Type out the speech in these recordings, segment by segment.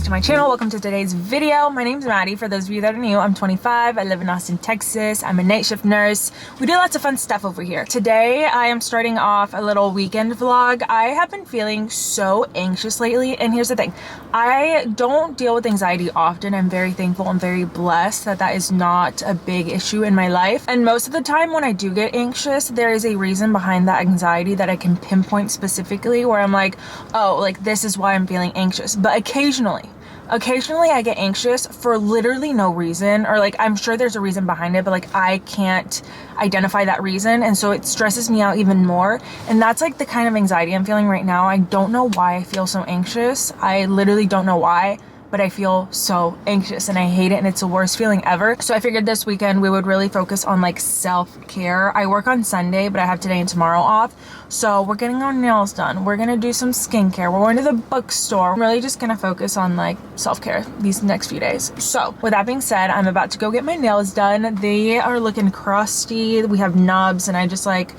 to my channel. Welcome to today's video. My name's Maddie. For those of you that are new, I'm 25. I live in Austin, Texas. I'm a night shift nurse. We do lots of fun stuff over here. Today, I am starting off a little weekend vlog. I have been feeling so anxious lately, and here's the thing. I don't deal with anxiety often. I'm very thankful and very blessed that that is not a big issue in my life. And most of the time when I do get anxious, there is a reason behind that anxiety that I can pinpoint specifically, where I'm like, oh, like this is why I'm feeling anxious. But occasionally I get anxious for literally no reason, or like I'm sure there's a reason behind it, but like I can't identify that reason, and so it stresses me out even more. And that's like the kind of anxiety I'm feeling right now. I don't know why I feel so anxious. I literally don't know why, but I feel so anxious and I hate it, and it's the worst feeling ever. So I figured this weekend we would really focus on like self-care. I work on Sunday, but I have today and tomorrow off. So we're getting our nails done. We're gonna do some skincare. We're going to the bookstore. I'm really just gonna focus on like self-care these next few days. So with that being said, I'm about to go get my nails done. They are looking crusty. We have nubs, and I just like,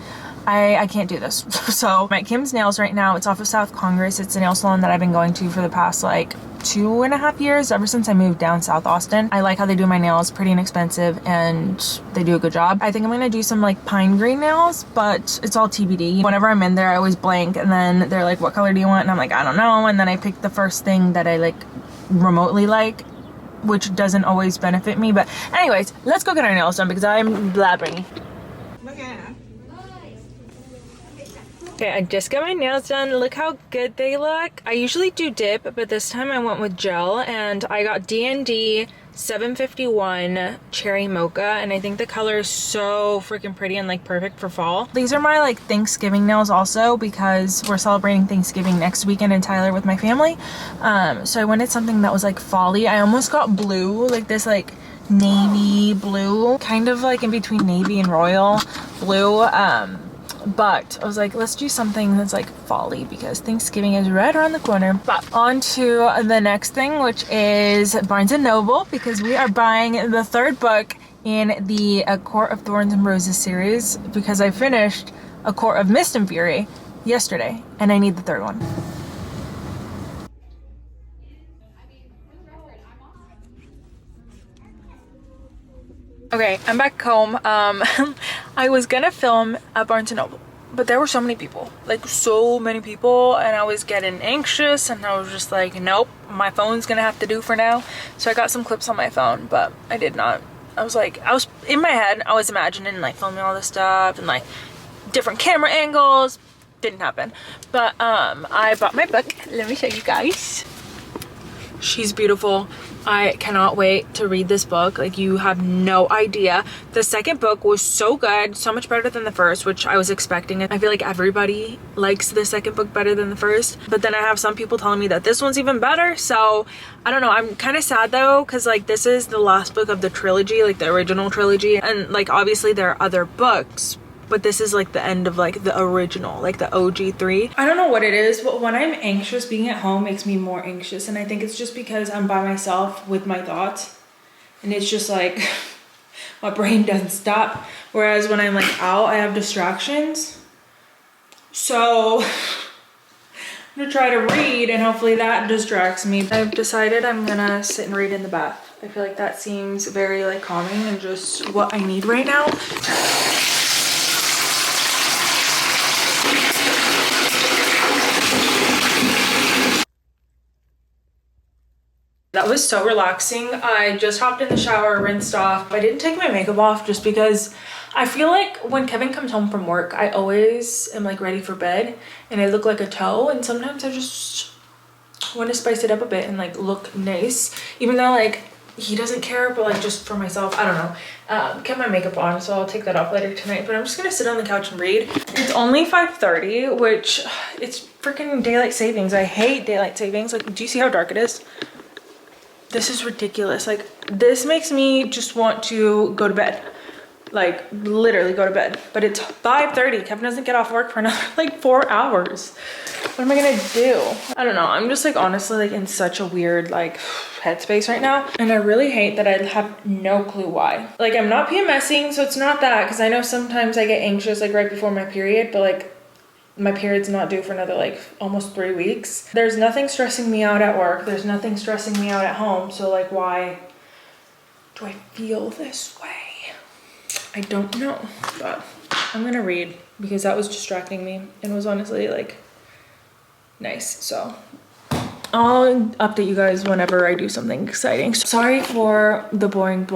I can't do this. So I'm at Kim's Nails right now. It's off of South Congress. It's a nail salon that I've been going to for the past like 2.5 years, ever since I moved down South Austin. I like how they do my nails, pretty inexpensive, and they do a good job. I think I'm gonna do some like pine green nails, but it's all TBD. Whenever I'm in there, I always blank, and then they're like, what color do you want? And I'm like, I don't know. And then I pick the first thing that I like remotely like, which doesn't always benefit me. But anyways, let's go get our nails done because I'm blabbering. Okay, I just got my nails done. Look how good they look. I usually do dip, but this time I went with gel, and I got D&D 751 Cherry Mocha, and I think the color is so freaking pretty and like perfect for fall. These are my like Thanksgiving nails also, because we're celebrating Thanksgiving next weekend in Tyler with my family. So I wanted something that was like fall-y. I almost got blue, like this like navy blue, kind of like in between navy and royal blue. But I was like, let's do something that's like fall-y because Thanksgiving is right around the corner. But on to the next thing, which is Barnes & Noble, because we are buying the third book in the A Court of Thorns and Roses series, because I finished A Court of Mist and Fury yesterday, and I need the third one. Okay, I'm back home. I was gonna film at Barnes & Noble, but there were so many people, like so many people, and I was getting anxious, and I was just like, nope, my phone's gonna have to do for now. So I got some clips on my phone, but I did not. I was in my head, I was imagining like filming all this stuff and like different camera angles. Didn't happen. But I bought my book. Let me show you guys. She's beautiful. I cannot wait to read this book. Like, you have no idea. The second book was so good, so much better than the first, which I was expecting. I feel like everybody likes the second book better than the first, but then I have some people telling me that this one's even better. So I don't know. I'm kind of sad though, because like this is the last book of the trilogy, like the original trilogy, and like obviously there are other books, but this is like the end of like the original, like the OG3. I don't know what it is, but when I'm anxious, being at home makes me more anxious. And I think it's just because I'm by myself with my thoughts, and it's just like my brain doesn't stop. Whereas when I'm like out, I have distractions. So I'm gonna try to read, and hopefully that distracts me. I've decided I'm gonna sit and read in the bath. I feel like that seems very like calming and just what I need right now. That was so relaxing. I just hopped in the shower, rinsed off. I didn't take my makeup off just because I feel like when Kevin comes home from work, I always am like ready for bed and I look like a toe, and sometimes I just want to spice it up a bit and like look nice, even though like he doesn't care, but like just for myself, I don't know. Kept my makeup on, so I'll take that off later tonight, but I'm just gonna sit on the couch and read. It's only 5:30, which it's freaking daylight savings. I hate daylight savings. Like, do you see how dark it is? This is ridiculous. Like, this makes me just want to go to bed. Like, literally go to bed. But it's 5:30. Kevin doesn't get off work for another like 4 hours. What am I gonna do? I don't know. I'm just like honestly like in such a weird like headspace right now. And I really hate that I have no clue why. Like, I'm not PMSing, so it's not that, because I know sometimes I get anxious like right before my period, but like My period's not due for another like almost 3 weeks. There's nothing stressing me out at work. There's nothing stressing me out at home. So like, why do I feel this way? I don't know, but I'm gonna read because that was distracting me and was honestly like nice. So I'll update you guys whenever I do something exciting. Sorry for the boring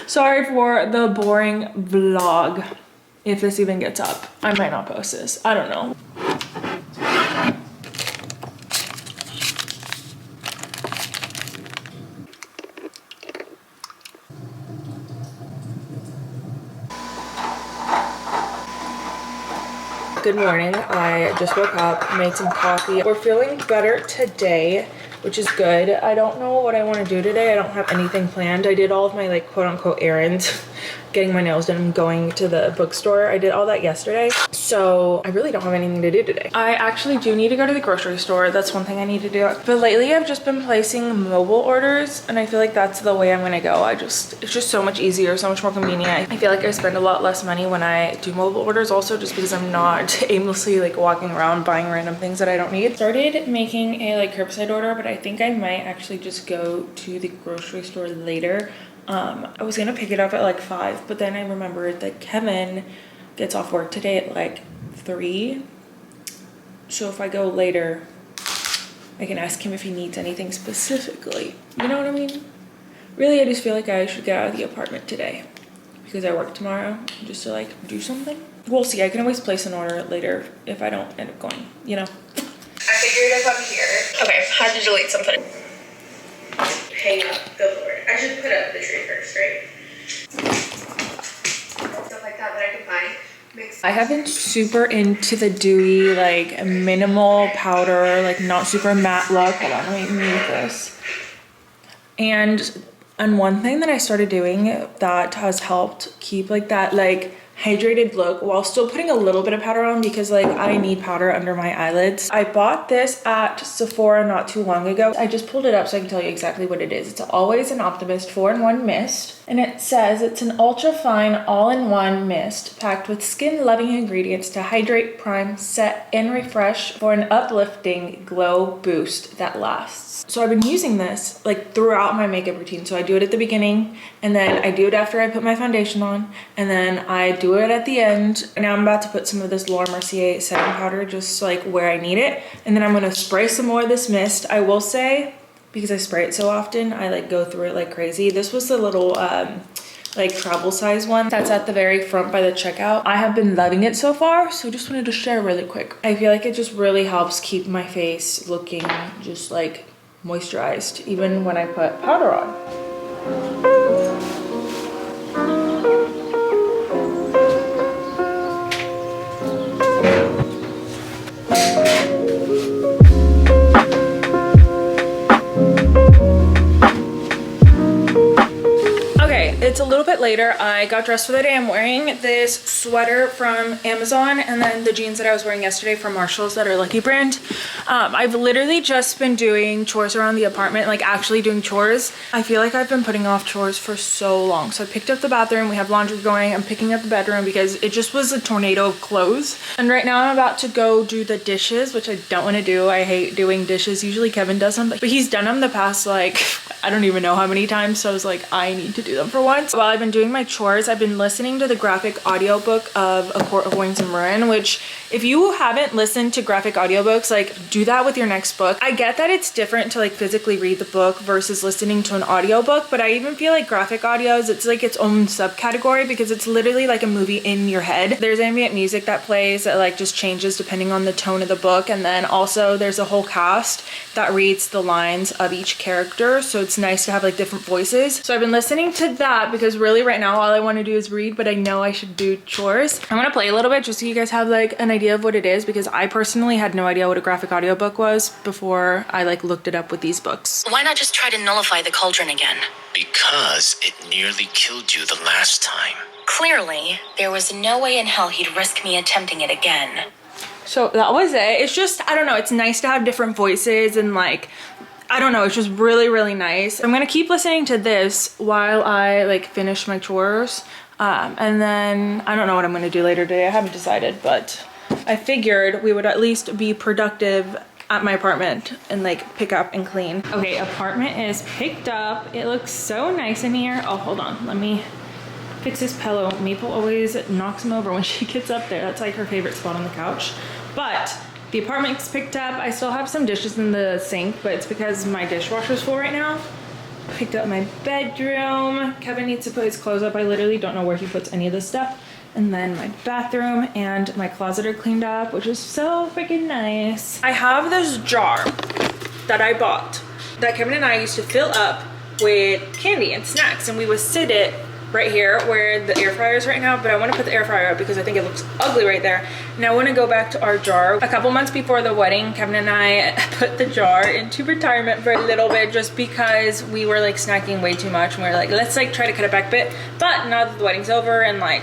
sorry for the boring vlog. If this even gets up, I might not post this. I don't know. Good morning. I just woke up, made some coffee. We're feeling better today, which is good. I don't know what I want to do today. I don't have anything planned. I did all of my like quote unquote errands, getting my nails done and going to the bookstore. I did all that yesterday. So I really don't have anything to do today. I actually do need to go to the grocery store. That's one thing I need to do. But lately I've just been placing mobile orders and I feel like that's the way I'm gonna go. It's just so much easier, so much more convenient. I feel like I spend a lot less money when I do mobile orders also just because I'm not aimlessly like walking around buying random things that I don't need. Started making a like curbside order, but I think I might actually just go to the grocery store later. I was gonna pick it up at like 5, but then I remembered that Kevin gets off work today at like 3. So if I go later, I can ask him if he needs anything specifically. You know what I mean? Really, I just feel like I should get out of the apartment today because I work tomorrow just to like do something. We'll see. I can always place an order later if I don't end up going, you know? I figured if I'm here. Okay, how to delete something. Hang up billboard. I should put up the tree first, right? Stuff like that I can find. I have been super into the dewy, like minimal powder, like not super matte look. Hold on, let me mute this. And one thing that I started doing that has helped keep like that like hydrated look while still putting a little bit of powder on because like I need powder under my eyelids. I bought this at Sephora not too long ago. I just pulled it up so I can tell you exactly what it is. It's Always an Optimist 4-in-1 mist, and it says it's an ultra fine all-in-one mist packed with skin loving ingredients to hydrate, prime, set, and refresh for an uplifting glow boost that lasts. So I've been using this like throughout my makeup routine. So I do it at the beginning and then I do it after I put my foundation on and then I do it at the end. Now I'm about to put some of this Laura Mercier setting powder just like where I need it. And then I'm gonna spray some more of this mist. I will say, because I spray it so often, I like go through it like crazy. This was the little like travel size one that's at the very front by the checkout. I have been loving it so far, so just wanted to share really quick. I feel like it just really helps keep my face looking just like moisturized even when I put powder on. It's a little bit later. I got dressed for the day. I'm wearing this sweater from Amazon and then the jeans that I was wearing yesterday from Marshalls that are Lucky brand. I've literally just been doing chores around the apartment, like actually doing chores. I feel like I've been putting off chores for so long. So I picked up the bathroom. We have laundry going. I'm picking up the bedroom because it just was a tornado of clothes. And right now I'm about to go do the dishes, which I don't want to do. I hate doing dishes. Usually Kevin does them, but he's done them the past like, I don't even know how many times. So I was like, I need to do them for once. While I've been doing my chores, I've been listening to the graphic audiobook of A Court of Wings and Ruin, which if you haven't listened to graphic audiobooks, like do that with your next book. I get that it's different to like physically read the book versus listening to an audiobook, but I even feel like graphic audios, it's like its own subcategory because it's literally like a movie in your head. There's ambient music that plays that like just changes depending on the tone of the book, and then also there's a whole cast that reads the lines of each character, so it's nice to have like different voices. So I've been listening to that because really right now all I want to do is read, but I know I should do chores. I'm gonna play a little bit just so you guys have like an idea of what it is, because I personally had no idea what a graphic audiobook was before I like looked it up with these books. Why not just try to nullify the cauldron again? Because it nearly killed you the last time. Clearly, there was no way in hell he'd risk me attempting it again. So that was it. It's just, I don't know, it's nice to have different voices and like, I don't know, it's just really, really nice. I'm gonna keep listening to this while I like finish my chores. And then I don't know what I'm gonna do later today. I haven't decided, but I figured we would at least be productive at my apartment and like pick up and clean. Okay, apartment is picked up. It looks so nice in here. Oh, hold on, let me fix this pillow. Maple always knocks him over when she gets up there. That's like her favorite spot on the couch. But the apartment's picked up. I still have some dishes in the sink, but it's because my dishwasher's full right now. Picked up my bedroom. Kevin needs to put his clothes up. I literally don't know where he puts any of this stuff. And then my bathroom and my closet are cleaned up, which is so freaking nice. I have this jar that I bought that Kevin and I used to fill up with candy and snacks, and we would sit it right here where the air fryer is right now, but I want to put the air fryer up because I think it looks ugly right there. And I want to go back to our jar. A couple months before the wedding, Kevin and I put the jar into retirement for a little bit just because we were like snacking way too much, and we were like, let's like try to cut it back a bit. But now that the wedding's over and like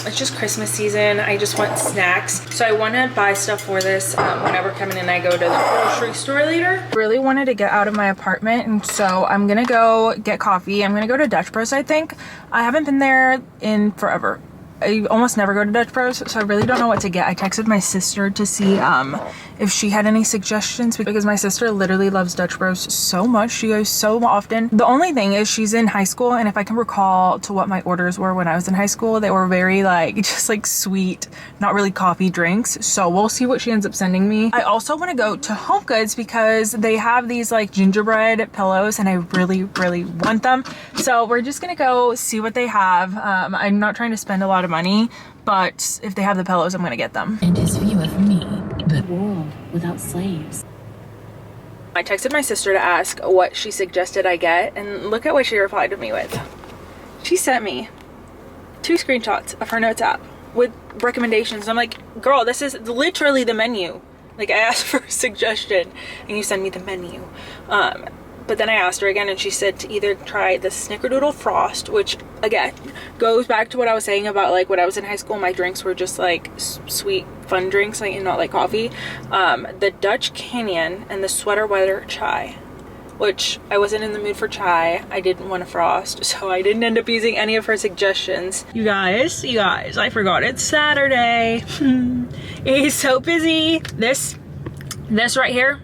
it's just Christmas season, I just want snacks. So I want to buy stuff for this whenever Kevin and I go to the grocery store later. Really wanted to get out of my apartment, and so I'm gonna go get coffee. I'm gonna go to Dutch Bros, I think. I haven't been there in forever. I almost never go to Dutch Bros, so I really don't know what to get. I texted my sister to see if she had any suggestions because my sister literally loves Dutch Bros so much. She goes so often. The only thing is she's in high school, and if I can recall to what my orders were when I was in high school, they were very like just like sweet, not really coffee drinks. So we'll see what she ends up sending me. I also want to go to Home Goods because they have these like gingerbread pillows and I really want them. So we're just gonna go see what they have. I'm not trying to spend a lot of money, but if they have the pillows, I'm gonna get them. And his view of me, the world without slaves. I texted my sister to ask what she suggested I get, and look at what she replied to me with. She sent me 2 screenshots of her notes app with recommendations. I'm like, girl, this is literally the menu. Like, I asked for a suggestion and you send me the menu. But then I asked her again and she said to either try the Snickerdoodle Frost, which again goes back to what I was saying about like when I was in high school, my drinks were just like sweet fun drinks, like not like coffee. The Dutch Canyon and the Sweater Weather Chai, which I wasn't in the mood for chai. I didn't want a frost, so I didn't end up using any of her suggestions. You guys, I forgot it's Saturday. It's so busy. This right here,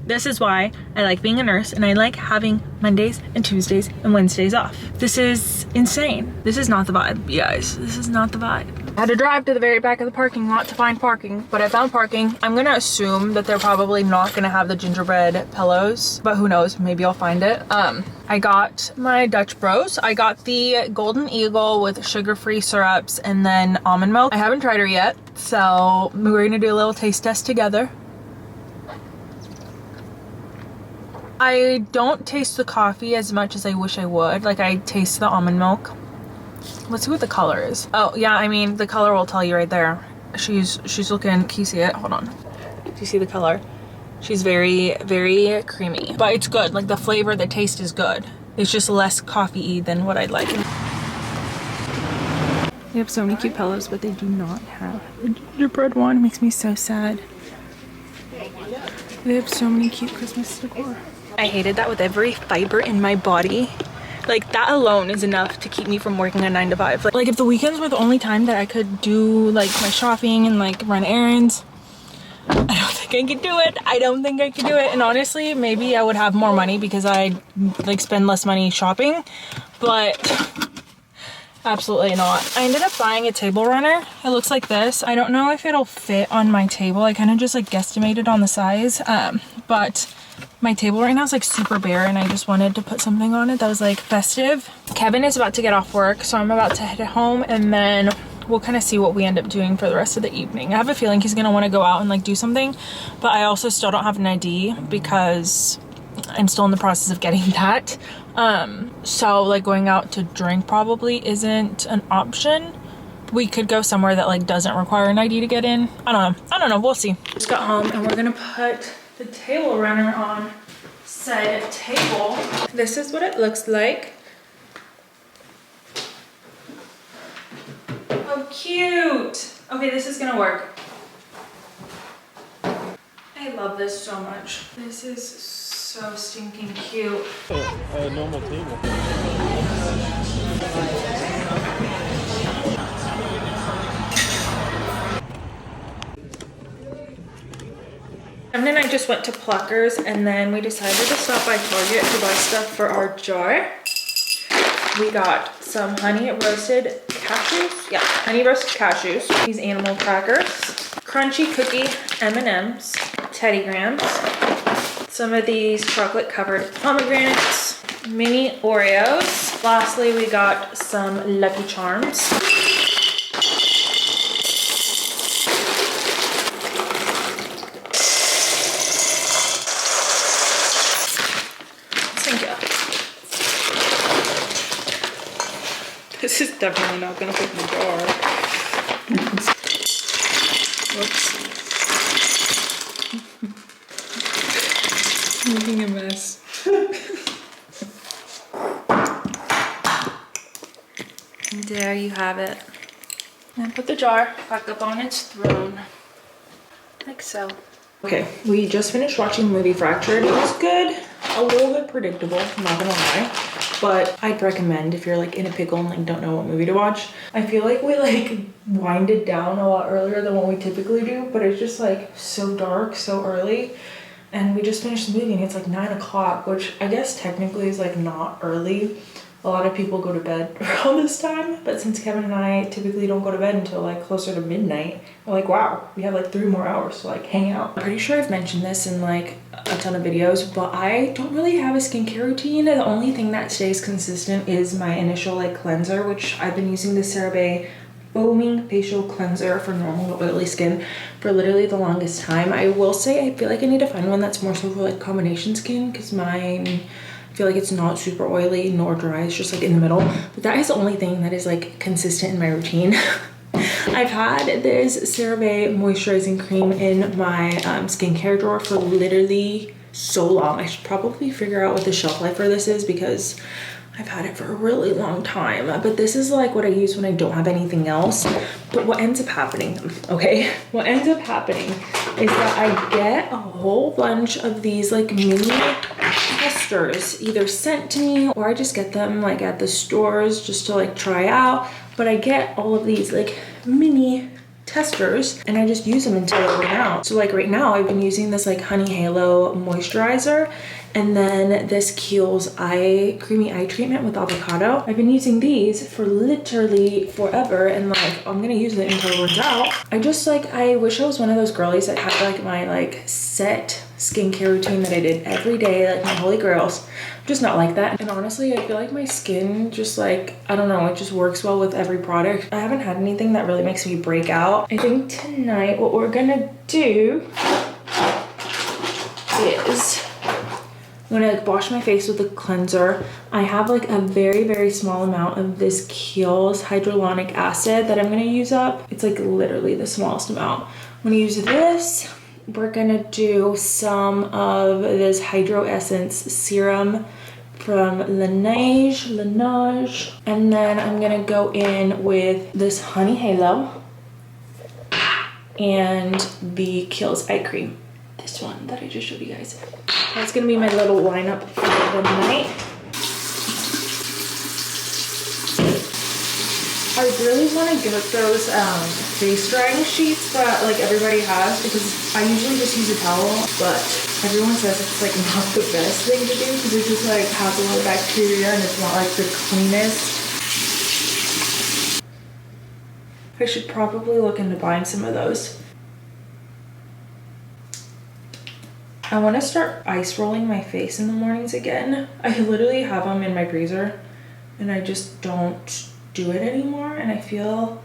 this is why I like being a nurse and I like having Mondays and Tuesdays and Wednesdays off. This is insane. This is not the vibe, you guys. This is not the vibe. I had to drive to the very back of the parking lot to find parking, but I found parking. I'm gonna assume that they're probably not gonna have the gingerbread pillows, but who knows, maybe I'll find it. I got my Dutch Bros. I got the Golden Eagle with sugar-free syrups and then almond milk. I haven't tried her yet, so we're gonna do a little taste test together. I don't taste the coffee as much as I wish I would. Like, I taste the almond milk. Let's see what the color is. Oh yeah, I mean the color will tell you right there. She's looking, can you see it? Hold on. Do you see the color? She's very creamy, but it's good. Like the flavor, the taste is good. It's just less coffee-y than what I'd like. They have so many cute pillows, but they do not have the gingerbread one. It makes me so sad. They have so many cute Christmas decor. I hated that with every fiber in my body. Like, that alone is enough to keep me from working a 9 to 5. Like if the weekends were the only time that I could do like my shopping and like run errands, I don't think I could do it. I don't think I could do it. And honestly, maybe I would have more money because I like spend less money shopping, but absolutely not. I ended up buying a table runner. It looks like this. I don't know if it'll fit on my table. I kind of just like guesstimated on the size, but my table right now is like super bare and I just wanted to put something on it that was like festive. Kevin is about to get off work, so I'm about to head home and then we'll kind of see what we end up doing for the rest of the evening. I have a feeling he's gonna want to go out and like do something, but I also still don't have an ID because I'm still in the process of getting that. So like going out to drink probably isn't an option. We could go somewhere that like doesn't require an ID to get in. I don't know, we'll see. Just got home and we're gonna put the table runner on said table. This is what it looks like. Oh, cute. Okay, this is gonna work. I love this so much. This is So stinking cute. A normal table. And then I just went to Pluckers, and then we decided to stop by Target to buy stuff for our jar. We got some honey roasted cashews. Yeah, honey roasted cashews. These animal crackers. Crunchy cookie M&Ms. Teddy Grahams. Some of these chocolate covered pomegranates. Mini Oreos. Lastly, we got some Lucky Charms. This is definitely not gonna fit in the jar. Whoops. Making a mess. And there you have it. And put the jar back up on its throne. Like so. Okay, we just finished watching the movie Fractured. It was good. A little bit predictable, I'm not gonna lie. But I'd recommend if you're like in a pickle and like don't know what movie to watch. I feel like we like winded down a lot earlier than what we typically do, but it's just like so dark so early. And we just finished the movie and it's like 9 o'clock, which I guess technically is like not early. A lot of people go to bed around this time, but since Kevin and I typically don't go to bed until like closer to midnight, we're like, wow, we have like 3 more hours to like hang out. I'm pretty sure I've mentioned this in like a ton of videos, but I don't really have a skincare routine. The only thing that stays consistent is my initial like cleanser, which I've been using the CeraVe foaming facial cleanser for normal to oily skin for literally the longest time. I will say I feel like I need to find one that's more so for like combination skin, because mine, I feel like it's not super oily nor dry, it's just like in the middle. But that is the only thing that is like consistent in my routine. I've had this CeraVe moisturizing cream in my skincare drawer for literally so long. I should probably figure out what the shelf life for this is, because I've had it for a really long time. But this is like what I use when I don't have anything else. But what ends up happening, okay? What ends up happening is that I get a whole bunch of these like mini testers either sent to me, or I just get them like at the stores just to like try out. But I get all of these like mini testers and I just use them until they run out. So like right now I've been using this like Honey Halo moisturizer, and then this Kiehl's creamy eye treatment with avocado. I've been using these for literally forever, and like I'm gonna use it until it runs out. I wish I was one of those girlies that had like my like set skincare routine that I did every day, like my holy grails. I'm just not like that. And honestly, I feel like my skin just like, I don't know, it just works well with every product. I haven't had anything that really makes me break out. I think tonight what we're gonna do is I'm gonna like wash my face with a cleanser. I have like a very, very small amount of this Kiehl's hyaluronic acid that I'm gonna use up. It's like literally the smallest amount. I'm gonna use this. We're gonna do some of this Hydro Essence serum from Laneige. And then I'm gonna go in with this Honey Halo and the Kiehl's eye cream. This one that I just showed you guys. That's gonna be my little lineup for the night. I really want to get those face drying sheets that like everybody has, because I usually just use a towel, but everyone says it's like not the best thing to do because it just like has a lot of bacteria and it's not like the cleanest. I should probably look into buying some of those. I want to start ice rolling my face in the mornings again. I literally have them in my freezer and I just don't do it anymore, and I feel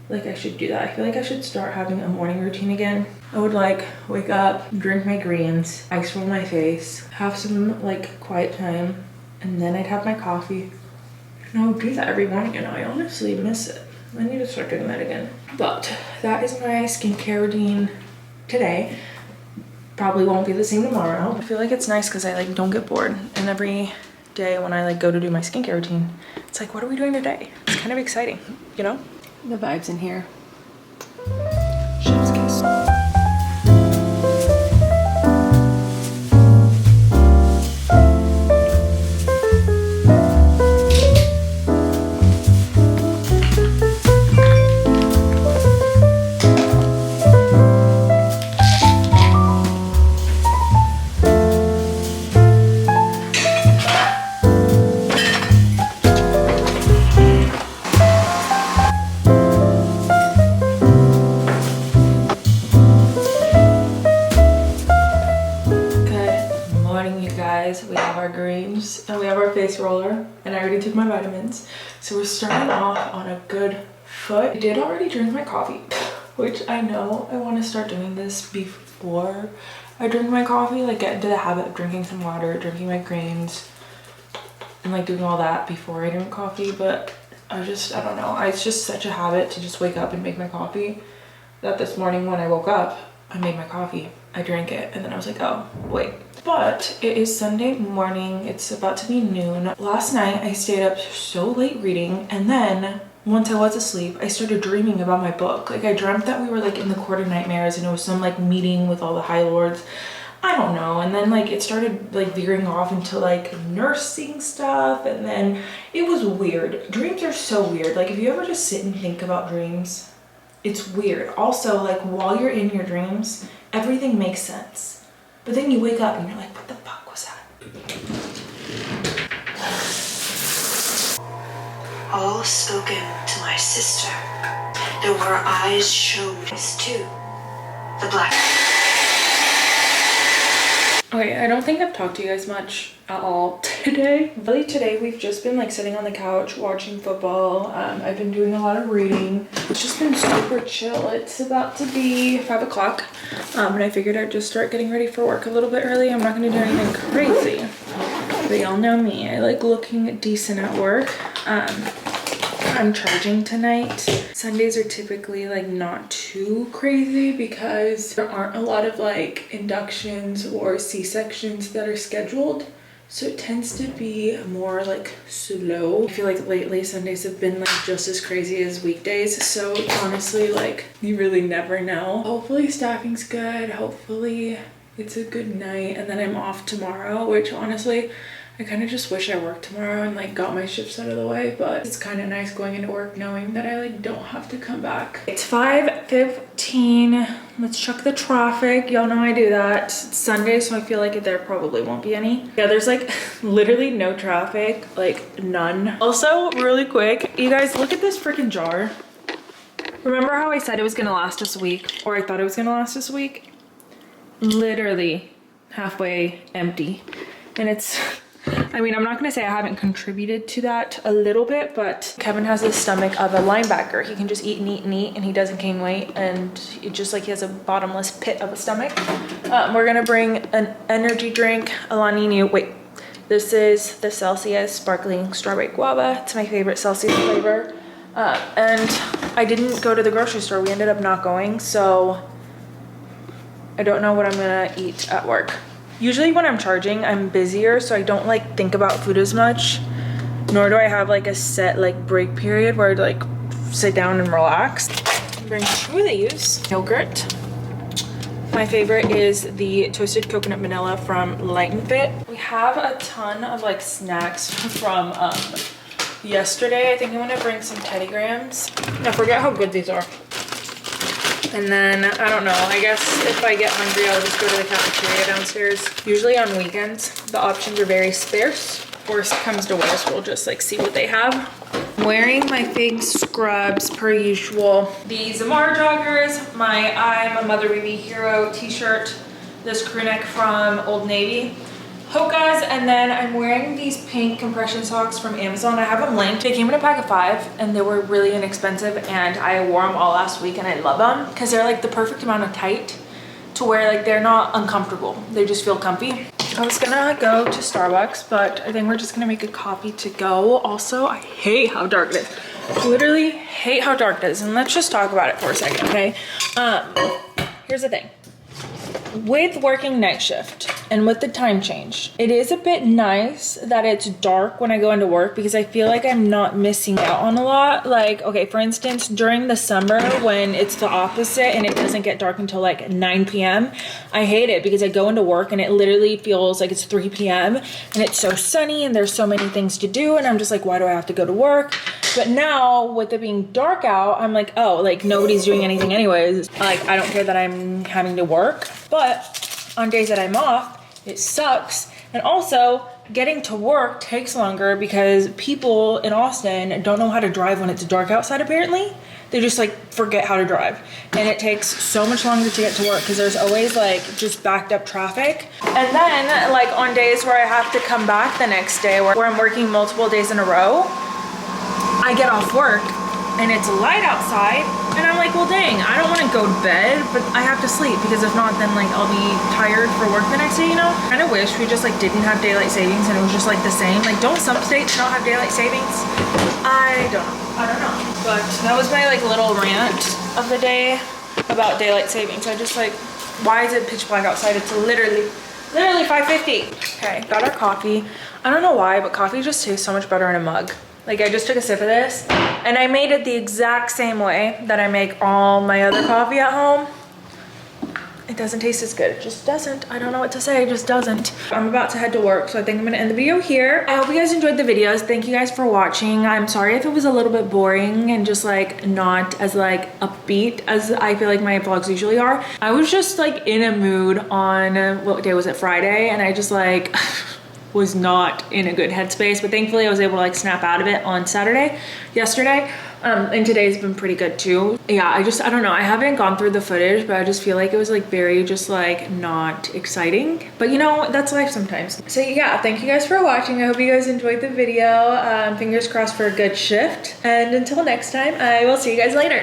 like I should do that. I feel like I should start having a morning routine again. I would like wake up, drink my greens, ice roll my face, have some like quiet time, and then I'd have my coffee. And I would do that every morning and I honestly miss it. I need to start doing that again. But that is my skincare routine today. Probably won't be the same tomorrow. I feel like it's nice because I like don't get bored, and every day when I like go to do my skincare routine, it's like, what are we doing today? It's kind of exciting, you know? The vibes in here. Chef's kiss. dreams, and we have our face roller, and I already took my vitamins. So we're starting off on a good foot. I did already drink my coffee, which I know I want to start doing this before I drink my coffee, like get into the habit of drinking some water, drinking my greens, and like doing all that before I drink coffee. But I don't know, it's just such a habit to just wake up and make my coffee that this morning when I woke up, I made my coffee, I drank it, and then I was like, oh wait. But it is Sunday morning, it's about to be noon. Last night I stayed up so late reading, and then once I was asleep, I started dreaming about my book. Like I dreamt that we were like in the court of nightmares, and it was some like meeting with all the high lords. I don't know. And then like it started like veering off into like nursing stuff, and then it was weird. Dreams are so weird. Like if you ever just sit and think about dreams, it's weird. Also, like while you're in your dreams, everything makes sense. But then you wake up and you're like, what the fuck was that? All spoken to my sister. There were eyes shown as too. The black. Okay, I don't think I've talked to you guys much at all today. Really today we've just been like sitting on the couch watching football. I've been doing a lot of reading. It's just been super chill. It's about to be 5 o'clock and I figured I'd just start getting ready for work a little bit early. I'm not gonna do anything crazy, but y'all know me. I like looking decent at work. I'm charging tonight. Sundays are typically like not too crazy because there aren't a lot of like inductions or C-sections that are scheduled. So it tends to be more like slow. I feel like lately Sundays have been like just as crazy as weekdays. So honestly, like you really never know. Hopefully staffing's good. Hopefully it's a good night. And then I'm off tomorrow, which honestly, I kind of just wish I worked tomorrow and like got my shifts out of the way, but it's kind of nice going into work knowing that I like don't have to come back. It's 5:15. Let's check the traffic. Y'all know I do that. It's Sunday, so I feel like there probably won't be any. Yeah, there's like literally no traffic, like none. Also, really quick, you guys look at this freaking jar. Remember how I said it was gonna last us a week, or I thought it was gonna last us a week? Literally halfway empty. And it's, I mean, I'm not gonna say I haven't contributed to that a little bit, but Kevin has the stomach of a linebacker. He can just eat and eat and eat, and he doesn't gain weight, and it just like he has a bottomless pit of a stomach. We're gonna bring an energy drink, Alani New. Wait, this is the Celsius Sparkling Strawberry Guava. It's my favorite Celsius flavor. And I didn't go to the grocery store. We ended up not going, so I don't know what I'm gonna eat at work. Usually when I'm charging, I'm busier, so I don't like think about food as much, nor do I have like a set like break period where I'd like sit down and relax. Bring two of these. Yogurt. My favorite is the toasted coconut vanilla from Light and Fit. We have a ton of like snacks from yesterday. I think I'm gonna bring some Teddy Grahams. I forget how good these are. And then, I don't know, I guess if I get hungry, I'll just go to the cafeteria downstairs. Usually on weekends, the options are very sparse. Worst comes to worst, we'll just like see what they have. I'm wearing my Fig scrubs per usual. These Zamar joggers, my I'm a Mother Baby Hero t-shirt, this crew neck from Old Navy. Hokas, and then I'm wearing these pink compression socks from Amazon. I have them linked. They came in a pack of 5 and they were really inexpensive, and I wore them all last week and I love them because they're like the perfect amount of tight to where like they're not uncomfortable. They just feel comfy. I was gonna go to Starbucks, but I think we're just gonna make a coffee to go. Also, I hate how dark it is. Literally hate how dark it is, and let's just talk about it for a second, okay? Here's the thing. With working night shift and with the time change, it is a bit nice that it's dark when I go into work because I feel like I'm not missing out on a lot. Like, okay, for instance, during the summer when it's the opposite and it doesn't get dark until like 9 p.m., I hate it because I go into work and it literally feels like it's 3 p.m. and it's so sunny and there's so many things to do, and I'm just like, why do I have to go to work? But now with it being dark out, I'm like, oh, like nobody's doing anything anyways. Like, I don't care that I'm having to work. But on days that I'm off, it sucks. And also, getting to work takes longer because people in Austin don't know how to drive when it's dark outside apparently. They just like forget how to drive. And it takes so much longer to get to work because there's always like just backed up traffic. And then like on days where I have to come back the next day where I'm working multiple days in a row, I get off work and it's light outside and I'm like, well dang, I don't want to go to bed, but I have to sleep because if not then like I'll be tired for work the next day, you know? I kind of wish we just like didn't have daylight savings and it was just like the same. Like don't some states not have daylight savings? I don't know. But that was my like little rant of the day about daylight savings. I just like, why is it pitch black outside? It's literally 5:50. Okay, got our coffee. I don't know why, but coffee just tastes so much better in a mug. Like I just took a sip of this and I made it the exact same way that I make all my other coffee at home. It doesn't taste as good. It just doesn't. I don't know what to say. It just doesn't. I'm about to head to work, so I think I'm gonna end the video here. I hope you guys enjoyed the videos. Thank you guys for watching. I'm sorry if it was a little bit boring and just like not as like upbeat as I feel like my vlogs usually are. I was just like in a mood on, what day was it? Friday, and I just like was not in a good headspace, but thankfully I was able to like snap out of it on yesterday. And today's been pretty good too. Yeah, I don't know. I haven't gone through the footage, but I just feel like it was like very just like not exciting. But you know, that's life sometimes. So yeah, thank you guys for watching. I hope you guys enjoyed the video. Fingers crossed for a good shift. And until next time, I will see you guys later.